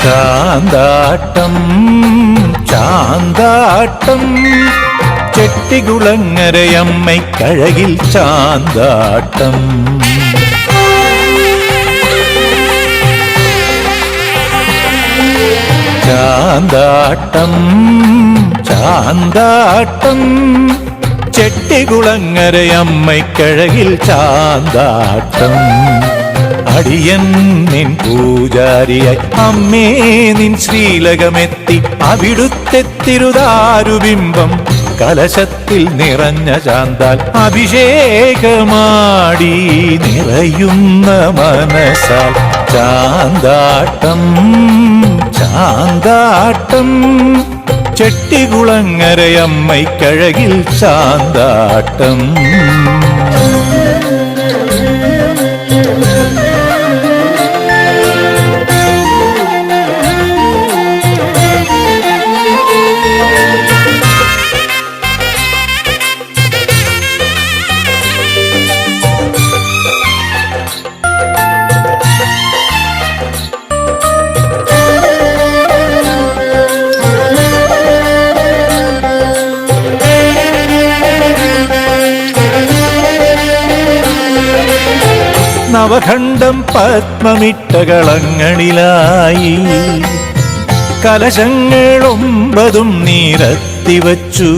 ചാന്താട്ടം ചാന്താട്ടം ചെട്ടികുളങ്ങരയമ്മയ്ക്കഴകിൽ ചാന്താട്ടം. ചാന്താട്ടം ചാന്താട്ടം ചെട്ടികുളങ്ങരയമ്മയ്ക്കഴകിൽ ചാന്താട്ടം. അടിയൻ നിൻ പൂജാരിയായി അമ്മേ നിൻ ശ്രീലകമെത്തി അവിടുത്തെ തിരുതാരുബിംബം കലശത്തിൽ നിറഞ്ഞ ചാന്താൽ അഭിഷേകമാടി നിറയുന്ന മനസ്സാൽ ചാന്താട്ടം ചാന്താട്ടം ചെട്ടികുളങ്ങരയമ്മയ്ക്കഴകിൽ ചാന്താട്ടം. നവഖണ്ഡം പത്മമിട്ടകളങ്ങളിലായി കലശങ്ങളൊമ്പതും നിരത്തിവച്ചു.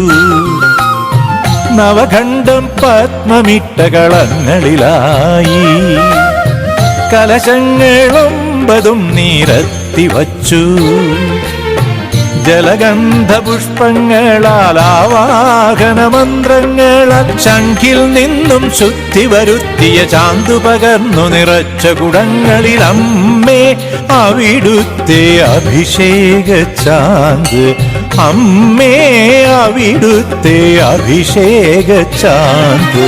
നവഖണ്ഡം പത്മമിട്ടകളങ്ങളിലായി കലശങ്ങളൊമ്പതും നിരത്തിവച്ചു. ജലഗന്ധ പുഷ്പങ്ങളാൽ ആവാഹന മന്ത്രങ്ങളാൽ ശംഖിൽ നിന്നും ശുദ്ധി വരുത്തിയ ചാന്തു പകർന്നു നിറച്ച കുടങ്ങളിൽ അമ്മേ അവിടുത്തെ അഭിഷേക ചാന്ത്. അമ്മേ അവിടുത്തെ അഭിഷേക ചാന്ത്.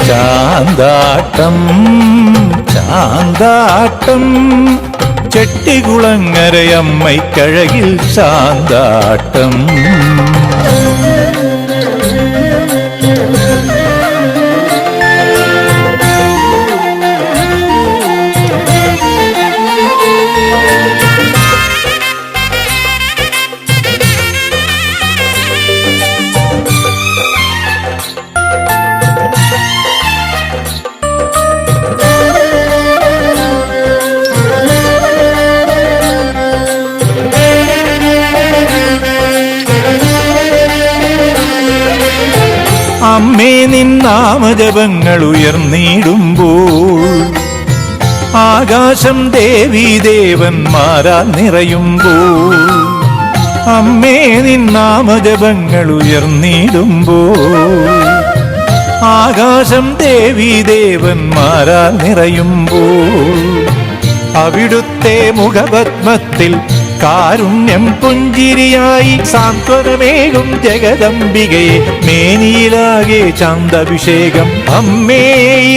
ചാന്താട്ടം ചാന്താട്ടം ചെട്ടികുളങ്ങരയമ്മയ്ക്കഴകിൽ ചാന്താട്ടം. അമ്മേ നിൻ നാമജപങ്ങൾ ഉയർന്നിടുമ്പോൾ ആകാശം ദേവീദേവന്മാരാൽ നിറയുമ്പോൾ. അമ്മേ നിൻ നാമജപങ്ങൾ ഉയർന്നിടുമ്പോൾ ആകാശം ദേവീദേവന്മാരാൽ നിറയുമ്പോൾ അവിടുത്തെ മുഖപത്മത്തിൽ കാരുണ്യം പുഞ്ചിരിയായി സാന്ത്വനമേകും ജഗദംബികയെ മേനിയിലാകെ ചാന്ദഭിഷേകം. അമ്മേ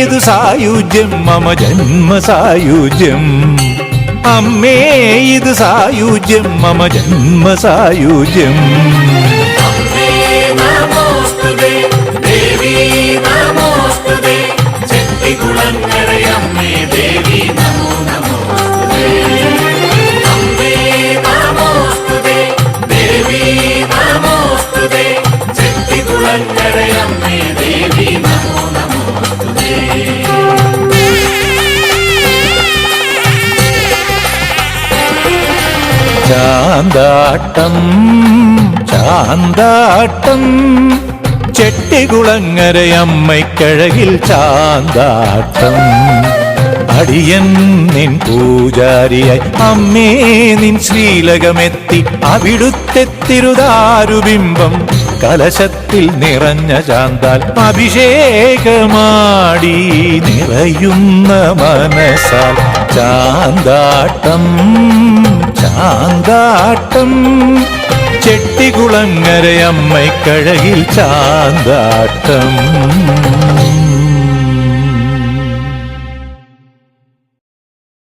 ഇതു സായുജ്യം മമ ജന്മ സായുജ്യം. അമ്മേ ഇത് സായുജ്യം മമ ജന്മ സായുജ്യം. ചാന്താട്ടം ചാന്താട്ടം ചെട്ടികുളങ്ങരയമ്മയ്ക്കഴകിൽ ചാന്താട്ടം. അടിയൻ നിൻ പൂജാരിയായി അമ്മേ നിൻ ശ്രീലകമെത്തി അവിടുത്തെ തിരുതാരുബിംബം കലശത്തിൽ നിറഞ്ഞ ചാന്താൽ അഭിഷേകമാടി നിറയുന്ന മനസ്സാൽ ചാന്താട്ടം ചാന്താട്ടം ചെട്ടികുളങ്ങരയമ്മയ്ക്കഴകിൽ ചാന്താട്ടം